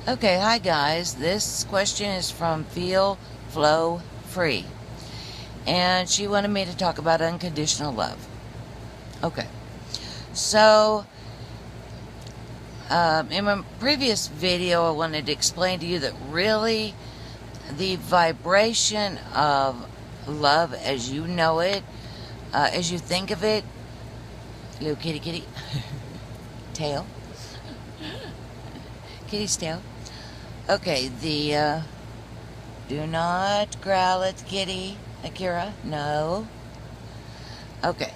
Okay, hi guys. This question is from Feel Flow Free. And she wanted me to talk about unconditional love. Okay. So, in my previous video, I wanted to explain to you that really the vibration of love as you know it, as you think of it, little kitty kitty, tail, kitty's tail. Okay, do not growl at the kitty, Akira, no. Okay,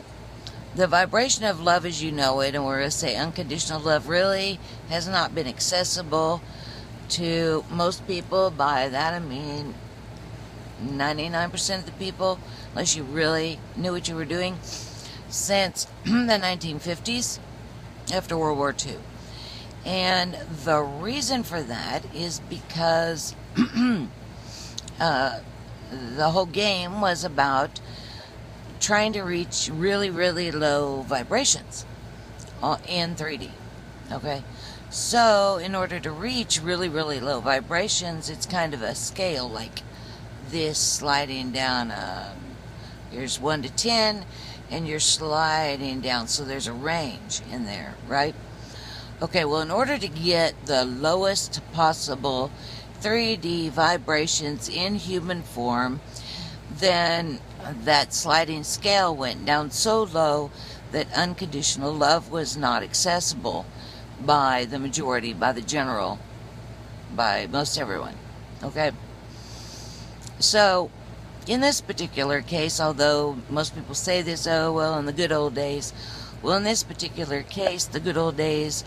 the vibration of love as you know it, and we're going to say unconditional love, really has not been accessible to most people. By that I mean 99% of the people, unless you really knew what you were doing, since the 1950s, after World War II. And the reason for that is because the whole game was about trying to reach really, really low vibrations in 3D. Okay? So, in order to reach really, really low vibrations, it's kind of a scale like this, sliding down. Here's 1 to 10, and you're sliding down. So there's a range in there, right? Okay, well, in order to get the lowest possible 3D vibrations in human form, then that sliding scale went down so low that unconditional love was not accessible by the majority, by the general, by most everyone. Okay? So, in this particular case, although most people say this, oh, well, in the good old days, well, in this particular case, the good old days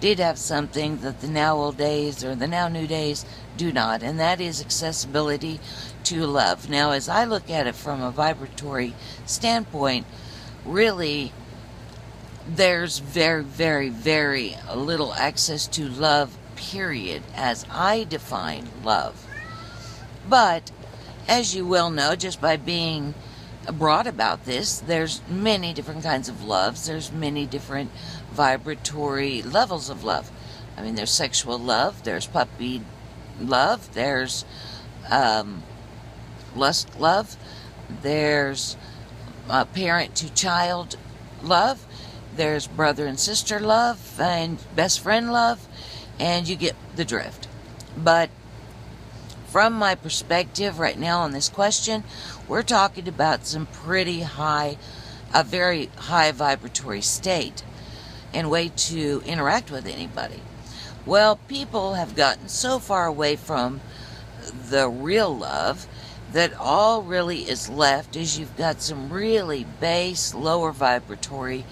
did have something that the now old days or the now new days do not, and that is accessibility to love. Now, as I look at it from a vibratory standpoint, really, there's very, very, very little access to love, period, as I define love. But, as you well know, just by being brought about this, there's many different kinds of loves. There's many different vibratory levels of love. I mean, there's sexual love, there's puppy love, there's lust love, there's parent to child love, there's brother and sister love, and best friend love, and you get the drift. But from my perspective right now on this question, we're talking about some pretty high, a very high vibratory state and way to interact with anybody. Well, people have gotten so far away from the real love that all really is left is you've got some really base, lower vibratory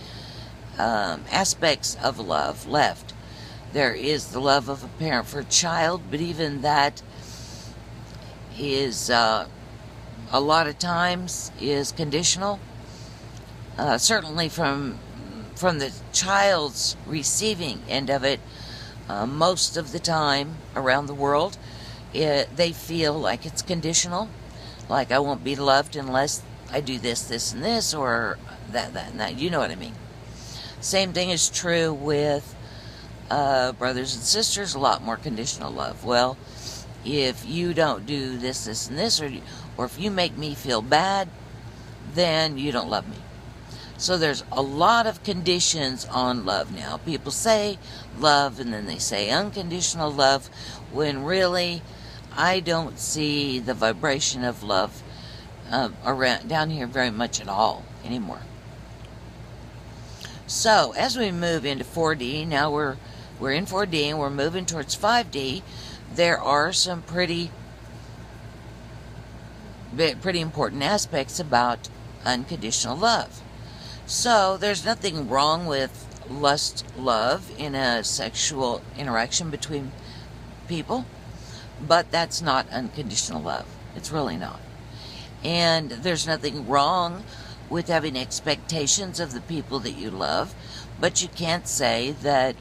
aspects of love left. There is the love of a parent for a child, but even that is a lot of times is conditional. Certainly from the child's receiving end of it, most of the time around the world, they feel like it's conditional. Like, I won't be loved unless I do this, this, and this, or that, and that. You know what I mean. Same thing is true with brothers and sisters, a lot more conditional love. Well, if you don't do this, this, and this, or if you make me feel bad, then you don't love me. So there's a lot of conditions on love now. People say love, and then they say unconditional love, when really I don't see the vibration of love around down here very much at all anymore. So as we move into 4D, now we're in 4D and we're moving towards 5D. There are some pretty important aspects about unconditional love. So there's nothing wrong with lust love in a sexual interaction between people, but that's not unconditional love. It's really not. And there's nothing wrong with having expectations of the people that you love, but you can't say that,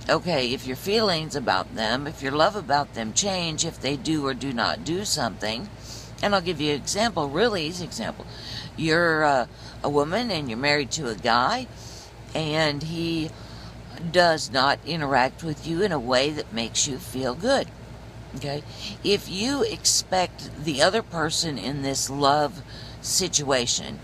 okay, if your feelings about them, if your love about them change if they do or do not do something. And I'll give you an example, really easy example. You're a woman and you're married to a guy, and he does not interact with you in a way that makes you feel good. Okay? If you expect the other person in this love situation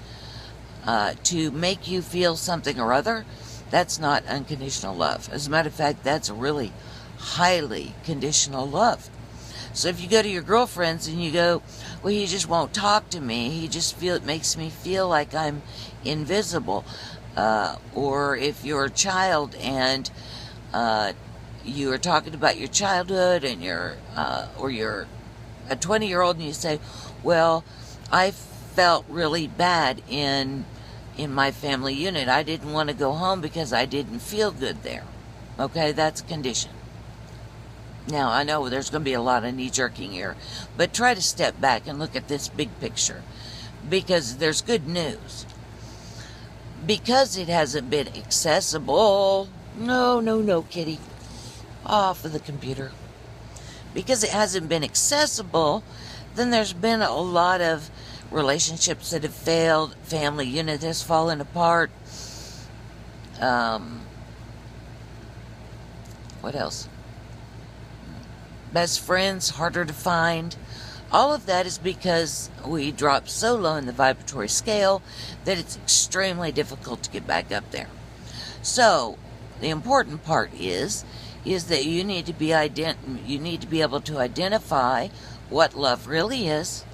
to make you feel something or other, that's not unconditional love. As a matter of fact, that's really highly conditional love. So if you go to your girlfriends and you go, well, he just won't talk to me, it makes me feel like I'm invisible. Or if you're a child and you are talking about your childhood and you're a 20-year-old and you say, well, I felt really bad in my family unit. I didn't want to go home because I didn't feel good there. Okay, that's a condition. Now, I know there's going to be a lot of knee-jerking here, but try to step back and look at this big picture, because there's good news. Because it hasn't been accessible, no, kitty, off of the computer. Because it hasn't been accessible, then there's been a lot of relationships that have failed, family unit has fallen apart. What else? Best friends, harder to find. All of that is because we drop so low in the vibratory scale that it's extremely difficult to get back up there. So, the important part is that you need to be able to identify what love really is,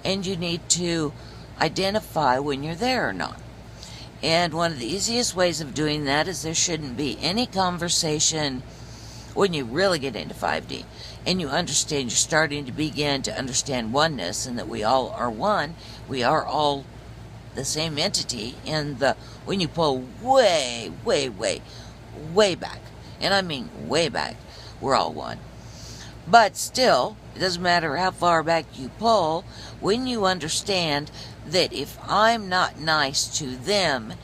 and you need to identify when you're there or not. And one of the easiest ways of doing that is there shouldn't be any conversation when you really get into 5D and you understand, you're starting to begin to understand oneness and that we all are one. We are all the same entity when you pull way, way, way, way back. And I mean way back. We're all one. But still, it doesn't matter how far back you pull, when you understand that if I'm not nice to them,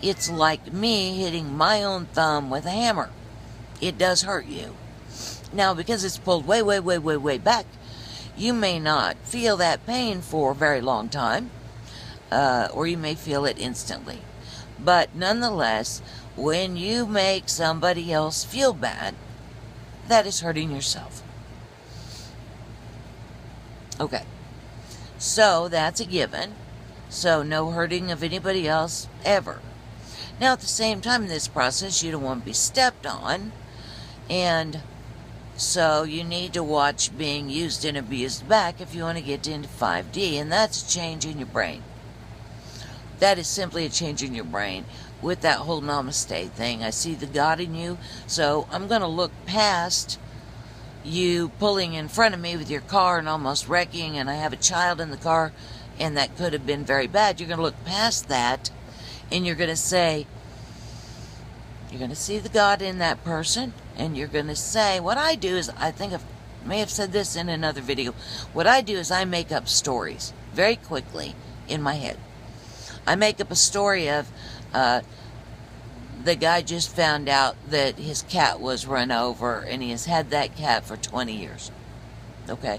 it's like me hitting my own thumb with a hammer. It does hurt you. Now, because it's pulled way, way, way, way, way back, you may not feel that pain for a very long time, or you may feel it instantly. But nonetheless, when you make somebody else feel bad, that is hurting yourself. Okay, so that's a given. So no hurting of anybody else ever. Now, at the same time in this process, you don't want to be stepped on, and so you need to watch being used and abused back if you want to get into 5D, and that's a change in your brain. That is simply a change in your brain with that whole namaste thing. I see the God in you, so I'm going to look past you pulling in front of me with your car and almost wrecking, and I have a child in the car, and that could have been very bad. You're going to look past that, and you're going to say, you're going to see the God in that person, and you're going to say, what I do is, I think I may have said this in another video, what I do is I make up stories very quickly in my head. I make up a story of, the guy just found out that his cat was run over, and he has had that cat for 20 years. Okay?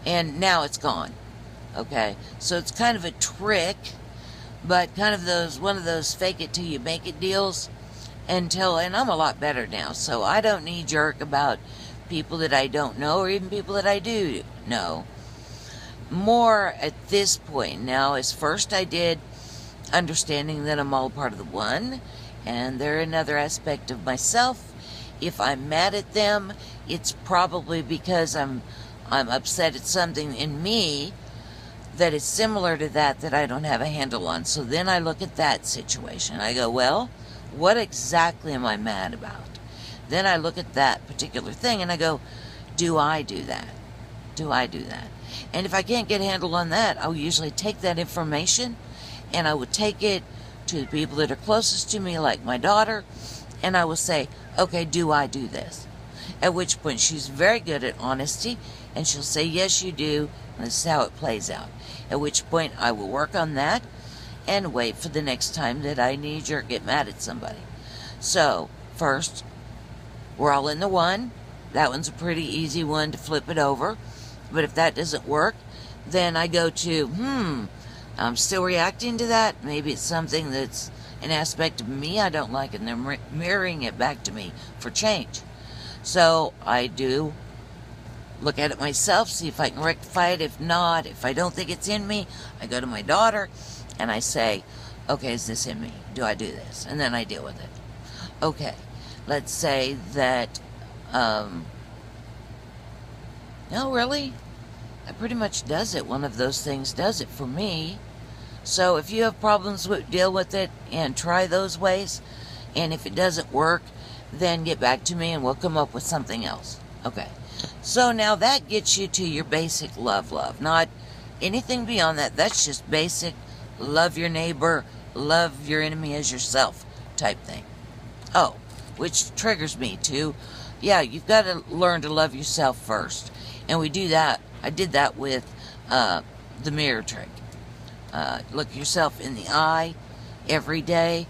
And now it's gone. Okay? So it's kind of a trick, but kind of one of those fake it till you make it deals. And I'm a lot better now, so I don't knee jerk about people that I don't know or even people that I do know. More at this point now, as first I did understanding that I'm all part of the one, and they're another aspect of myself. If I'm mad at them, it's probably because I'm upset at something in me that is similar to that I don't have a handle on. So then I look at that situation. I go, well, what exactly am I mad about? Then I look at that particular thing and I go, do I do that? Do I do that? And if I can't get a handle on that, I'll usually take that information and I would take it to the people that are closest to me, like my daughter, and I will say, okay, do I do this? At which point she's very good at honesty, and she'll say, yes, you do, and this is how it plays out. At which point I will work on that and wait for the next time that I need or get mad at somebody. So, first, we're all in the one. That one's a pretty easy one to flip it over. But if that doesn't work, then I go to, I'm still reacting to that. Maybe it's something that's an aspect of me I don't like, and they're mirroring it back to me for change. So I do look at it myself, see if I can rectify it. If not, if I don't think it's in me, I go to my daughter and I say, okay, is this in me? Do I do this? And then I deal with it. Okay, let's say that, no, really, that pretty much does it. One of those things does it for me. So if you have problems deal with it and try those ways. And if it doesn't work, then get back to me and we'll come up with something else. Okay. So now that gets you to your basic love. Not anything beyond that. That's just basic love your neighbor, love your enemy as yourself type thing. Oh, which triggers me to, yeah, you've got to learn to love yourself first. And we do that. I did that with the mirror trick. Look yourself in the eye every day,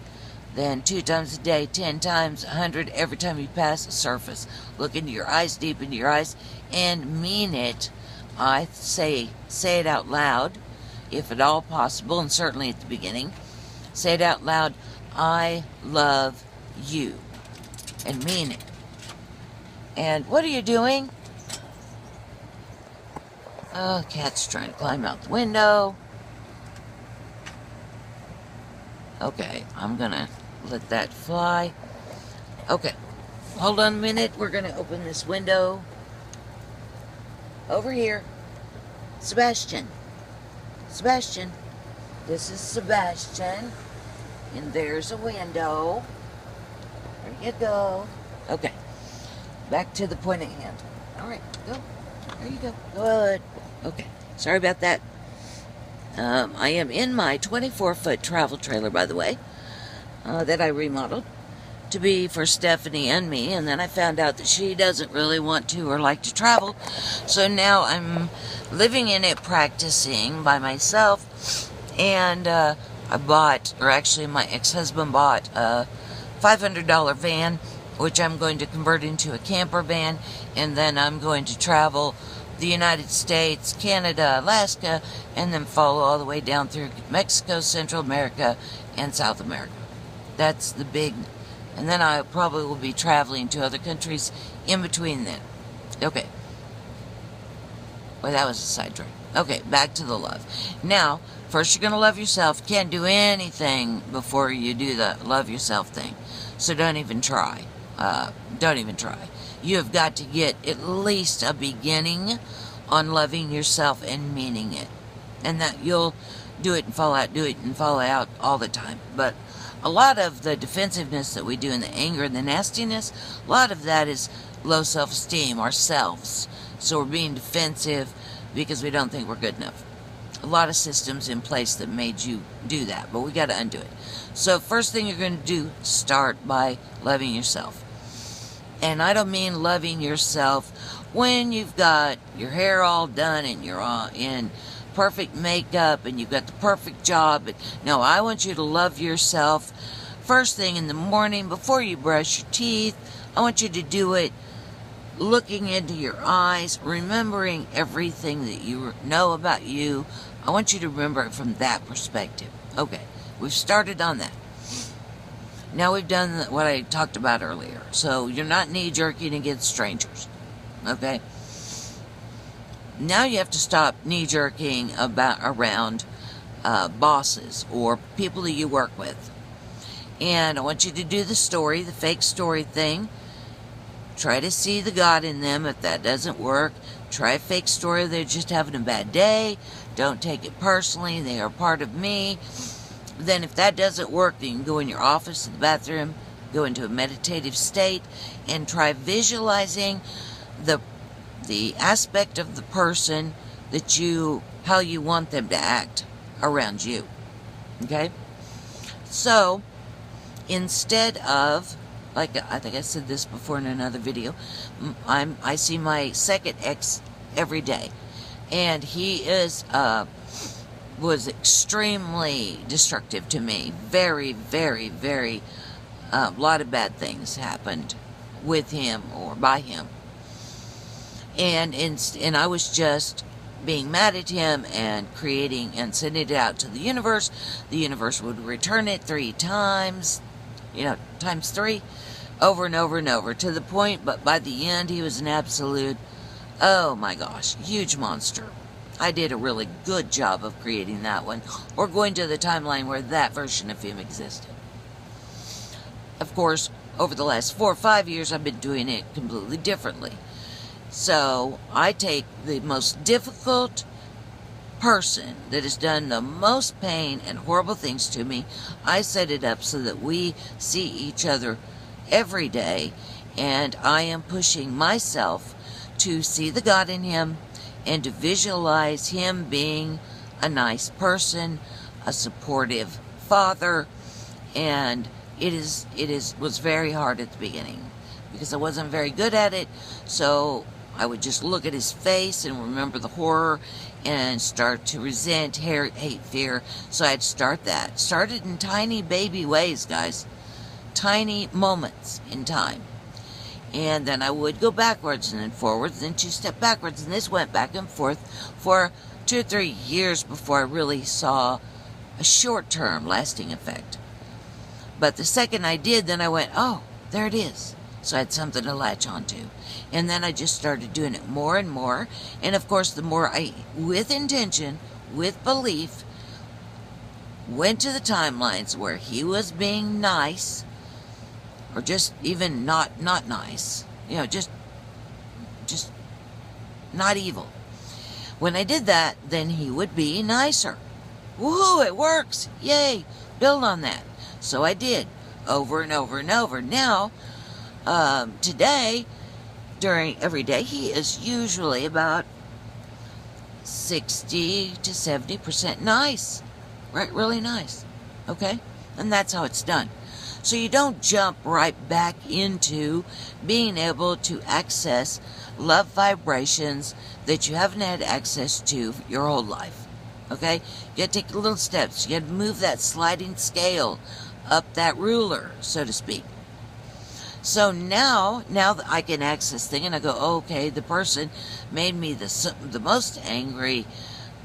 then 2 times a day, 10 times, 100 every time you pass a surface. Look into your eyes, deep into your eyes, and mean it. I say it out loud, if at all possible, and certainly at the beginning. Say it out loud, I love you, and mean it. And what are you doing? Oh, cat's trying to climb out the window. Okay, I'm gonna let that fly. Okay, hold on a minute. We're gonna open this window. Over here. Sebastian. Sebastian. This is Sebastian. And there's a window. There you go. Okay, back to the point at hand. Alright, go. There you go. Good. Okay, sorry about that. I am in my 24-foot travel trailer, by the way, that I remodeled to be for Stephanie and me, and then I found out that she doesn't really want to or like to travel, so now I'm living in it, practicing by myself, and I bought, or actually my ex-husband bought, a $500 van, which I'm going to convert into a camper van, and then I'm going to travel the United States, Canada, Alaska, and then follow all the way down through Mexico, Central America, and South America. That's the big, and then I probably will be traveling to other countries in between then. Okay. Well, that was a sidetrack. Okay, back to the love. Now, first you're going to love yourself. Can't do anything before you do the love yourself thing. So don't even try. Don't even try. You have got to get at least a beginning on loving yourself and meaning it. And that you'll do it and fall out all the time. But a lot of the defensiveness that we do and the anger and the nastiness, a lot of that is low self-esteem, ourselves. So we're being defensive because we don't think we're good enough. A lot of systems in place that made you do that, but we got to undo it. So first thing you're going to do, start by loving yourself. And I don't mean loving yourself when you've got your hair all done and you're in perfect makeup and you've got the perfect job. No, I want you to love yourself first thing in the morning before you brush your teeth. I want you to do it looking into your eyes, remembering everything that you know about you. I want you to remember it from that perspective. Okay, we've started on that. Now we've done what I talked about earlier. So you're not knee-jerking against strangers. Okay? Now you have to stop knee-jerking around bosses or people that you work with. And I want you to do the story, the fake story thing. Try to see the God in them. If that doesn't work, try a fake story. They're just having a bad day. Don't take it personally. They are part of me. Then if that doesn't work, then you can go in your office, in the bathroom, go into a meditative state, and try visualizing the aspect of the person that how you want them to act around you. Okay? So, instead of, like I think I said this before in another video, I see my second ex every day. And he was extremely destructive to me. Very, very, very, a lot of bad things happened with him or by him. And I was just being mad at him and creating and sending it out to the universe. The universe would return it 3 times, times 3, over and over and over, to the point, but by the end, he was an absolute, oh my gosh, huge monster. I did a really good job of creating that one, or going to the timeline where that version of him existed. Of course, over the last 4 or 5 years, I've been doing it completely differently. So, I take the most difficult person that has done the most pain and horrible things to me, I set it up so that we see each other every day, and I am pushing myself to see the God in him and to visualize him being a nice person, a supportive father, and it was very hard at the beginning because I wasn't very good at it. So I would just look at his face and remember the horror and start to resent, hate, fear. So I'd start that. Started in tiny baby ways, guys. Tiny moments in time. And then I would go backwards and then forwards, then 2 step backwards. And this went back and forth for 2 or 3 years before I really saw a short-term lasting effect. But the second I did, then I went, oh, there it is. So I had something to latch onto. And then I just started doing it more and more. And of course, the more I, with intention, with belief, went to the timelines where he was being nice, or just even not nice, just not evil. When I did that, then he would be nicer. Woohoo, it works! Yay! Build on that. So I did, over and over and over. Now, today, during every day, he is usually about 60 to 70% nice. Right, really nice. Okay? And that's how it's done. So you don't jump right back into being able to access love vibrations that you haven't had access to your whole life. Okay? You gotta take little steps. You gotta move that sliding scale up that ruler, so to speak. So now that I can access things, and I go, oh, okay, the person made me the most angry,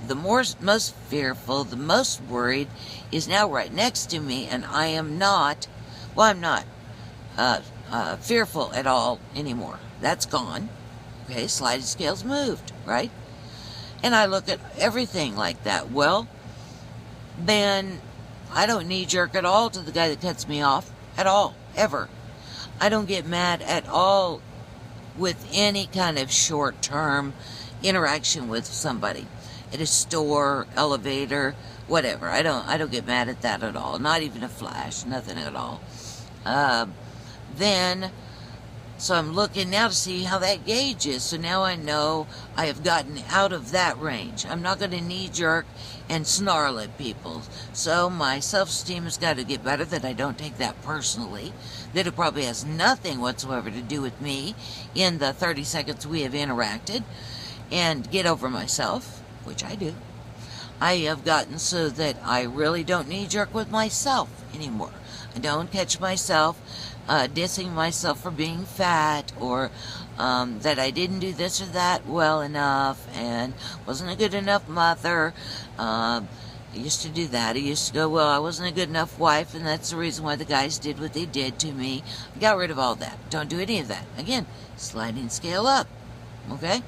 the most fearful, the most worried, is now right next to me, and I am not, I'm not fearful at all anymore. That's gone. Okay, sliding scale's moved, right? And I look at everything like that. Well, then I don't knee-jerk at all to the guy that cuts me off, at all, ever. I don't get mad at all with any kind of short-term interaction with somebody at a store, elevator, whatever. I don't get mad at that at all. Not even a flash, nothing at all. So I'm looking now to see how that gauge is. So now I know I have gotten out of that range. I'm not going to knee-jerk and snarl at people. So my self-esteem has got to get better, that I don't take that personally, that it probably has nothing whatsoever to do with me in the 30 seconds we have interacted, and get over myself, which I do. I have gotten so that I really don't knee-jerk with myself anymore. I don't catch myself dissing myself for being fat, or that I didn't do this or that well enough and wasn't a good enough mother. I used to do that. I used to go, well, I wasn't a good enough wife, and that's the reason why the guys did what they did to me. I got rid of all that. Don't do any of that. Again, sliding scale up. Okay?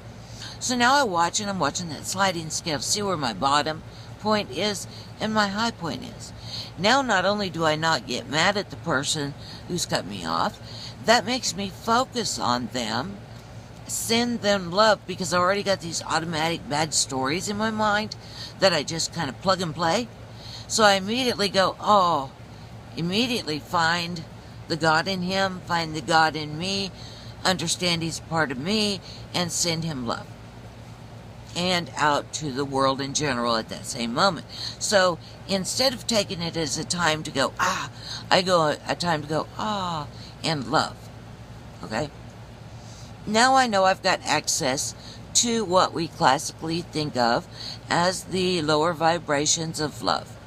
So now I watch, and I'm watching that sliding scale to see where my bottom point is and my high point is. Now, not only do I not get mad at the person who's cut me off, that makes me focus on them, send them love, because I already got these automatic bad stories in my mind that I just kind of plug and play. So I immediately go, immediately find the God in him, find the God in me, understand he's part of me, and send him love. And out to the world in general at that same moment. So instead of taking it as a time to go, I go a time to go, and love. Okay? Now I know I've got access to what we classically think of as the lower vibrations of love.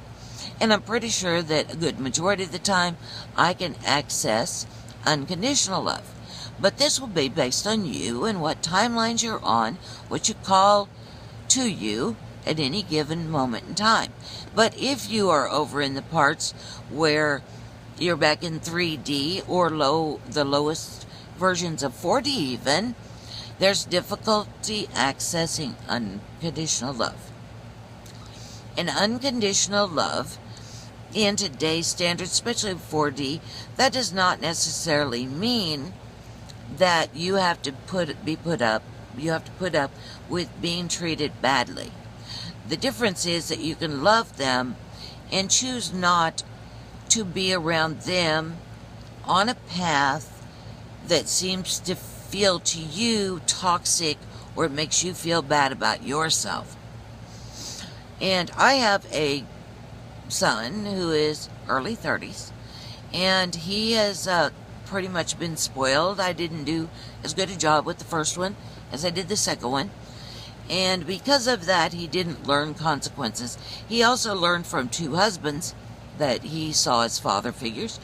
And I'm pretty sure that a good majority of the time I can access unconditional love. But this will be based on you and what timelines you're on, what you call to you at any given moment in time. But if you are over in the parts where you're back in 3D or the lowest versions of 4D even, there's difficulty accessing unconditional love. And unconditional love in today's standards, especially 4D, that does not necessarily mean that you have to put up with being treated badly. The difference is that you can love them and choose not to be around them on a path that seems to feel to you toxic or it makes you feel bad about yourself. And I have a son who is early 30s, and he has pretty much been spoiled. I didn't do as good a job with the first one as I did the second one, and because of that, he didn't learn consequences. He also learned from 2 husbands that he saw as father figures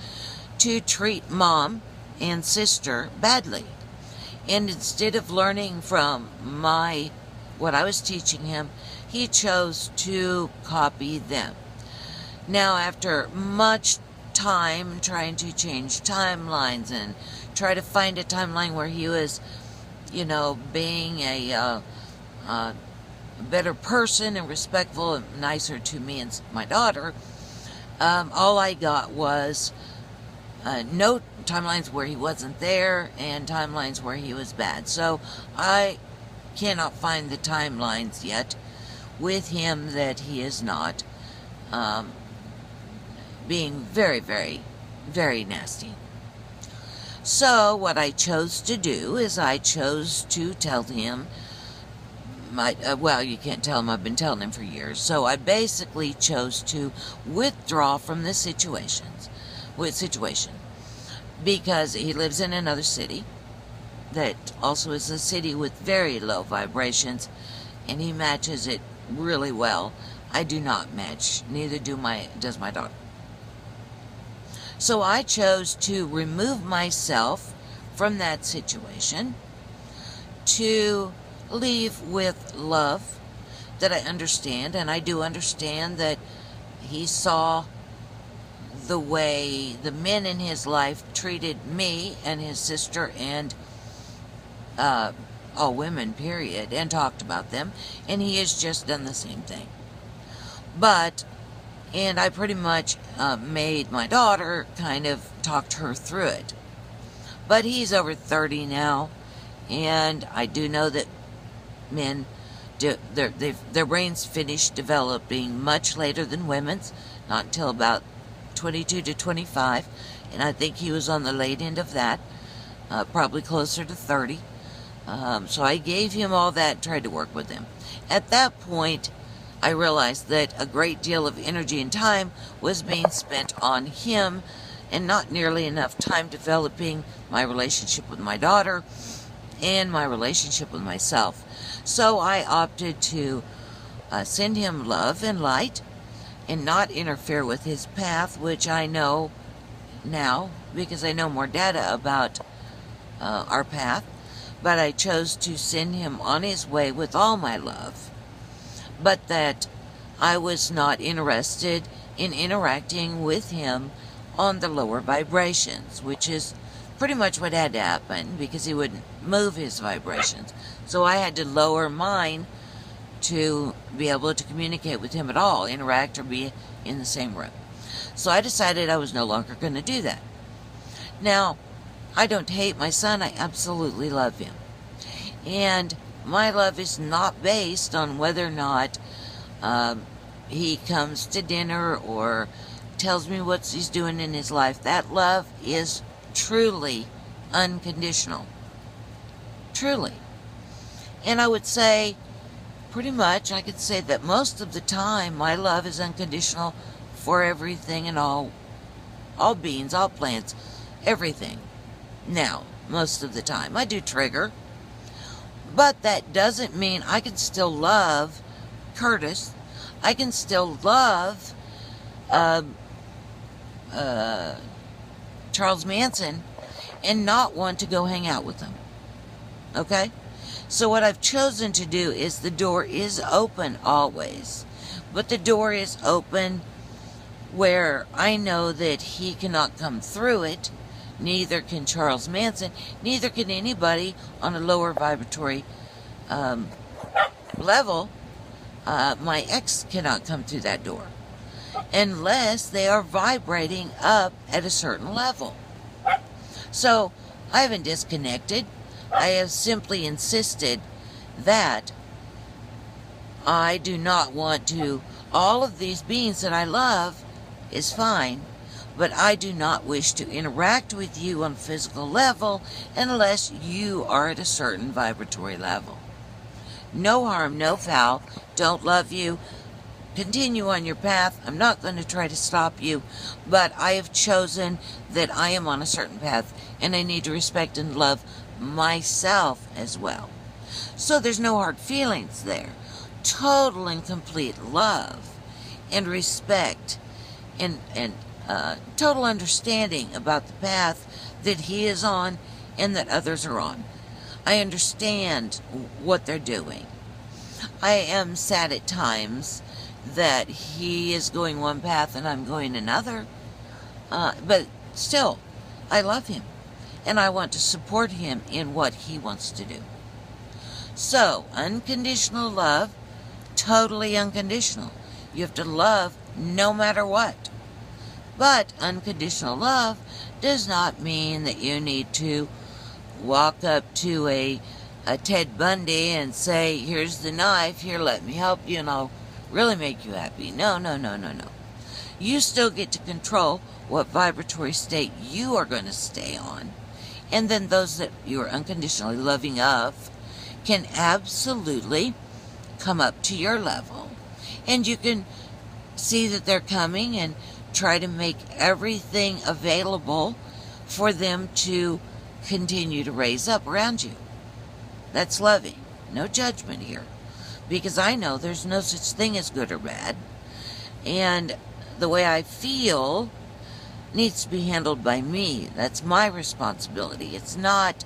to treat mom and sister badly. And instead of learning from what I was teaching him, he chose to copy them. Now, after much time trying to change timelines and try to find a timeline where he was, being a better person and respectful and nicer to me and my daughter, all I got was no timelines where he wasn't there and timelines where he was bad. So I cannot find the timelines yet with him that he is not being very, very, very nasty. So what I chose to do is I chose to tell him, you can't tell him, I've been telling him for years. So I basically chose to withdraw from the situation because he lives in another city that also is a city with very low vibrations, and he matches it really well. I do not match, neither does my daughter. So I chose to remove myself from that situation, to leave with love that I understand, and I do understand that he saw the way the men in his life treated me and his sister and all women, period, and talked about them, and he has just done the same thing. And I pretty much made my daughter kind of talked her through it. But he's over 30 now, and I do know that men, their brains finish developing much later than women's, not until about 22 to 25, and I think he was on the late end of that, probably closer to 30. So I gave him all that and tried to work with him. At that point, I realized that a great deal of energy and time was being spent on him and not nearly enough time developing my relationship with my daughter and my relationship with myself. So I opted to send him love and light and not interfere with his path, which I know now because I know more data about our path. But I chose to send him on his way with all my love, but that I was not interested in interacting with him on the lower vibrations, which is pretty much what had to happen because he wouldn't move his vibrations. So I had to lower mine to be able to communicate with him at all, interact or be in the same room. So I decided I was no longer going to do that. Now, I don't hate my son. I absolutely love him. And my love is not based on whether or not he comes to dinner or tells me what he's doing in his life. That love is truly unconditional. Truly. And I would say, pretty much, I could say that most of the time my love is unconditional for everything and all beings, all plants, everything. Now, most of the time, I do trigger, but that doesn't mean I can still love Curtis. I can still love Charles Manson and not want to go hang out with him. Okay? So what I've chosen to do is the door is open always, but the door is open where I know that he cannot come through it. Neither can Charles Manson. Neither can anybody on a lower vibratory level. My ex cannot come through that door unless they are vibrating up at a certain level. So I haven't disconnected. I have simply insisted that I do not want to. All of these beings that I love is fine, but I do not wish to interact with you on a physical level unless you are at a certain vibratory level. No harm, no foul. Don't love you. Continue on your path. I'm not going to try to stop you, but I have chosen that I am on a certain path, and I need to respect and love myself as well. So there's no hard feelings there. Total and complete love and respect and total understanding about the path that he is on and that others are on. I understand what they're doing. I am sad at times that he is going one path and I'm going another, but still, I love him and I want to support him in what he wants to do. So, unconditional love, totally unconditional. You have to love no matter what. But unconditional love does not mean that you need to walk up to a Ted Bundy and say, here's the knife, here, let me help you, and I'll really make you happy. No, no, no, no, no. You still get to control what vibratory state you are going to stay on. And then those that you are unconditionally loving of can absolutely come up to your level. And you can see that they're coming and try to make everything available for them to continue to raise up around you. That's loving. No judgment here. Because I know there's no such thing as good or bad. And the way I feel needs to be handled by me. That's my responsibility. It's not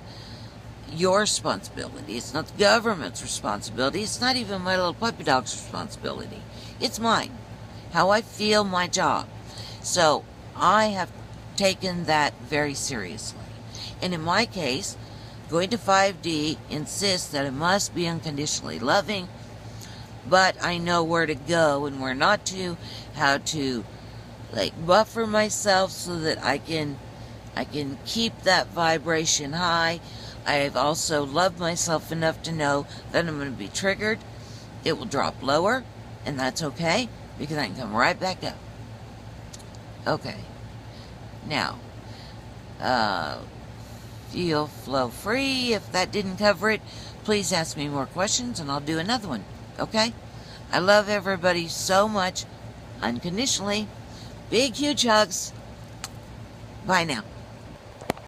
your responsibility. It's not the government's responsibility. It's not even my little puppy dog's responsibility. It's mine. How I feel, my job. So I have taken that very seriously. And in my case, going to 5D insists that I must be unconditionally loving, but I know where to go and where not to, how to buffer myself so that I can keep that vibration high. I've also loved myself enough to know that I'm going to be triggered. It will drop lower, and that's okay, because I can come right back up. Okay. Now, feel flow free. If that didn't cover it, please ask me more questions, and I'll do another one. Okay? I love everybody so much, unconditionally. Big, huge hugs. Bye now.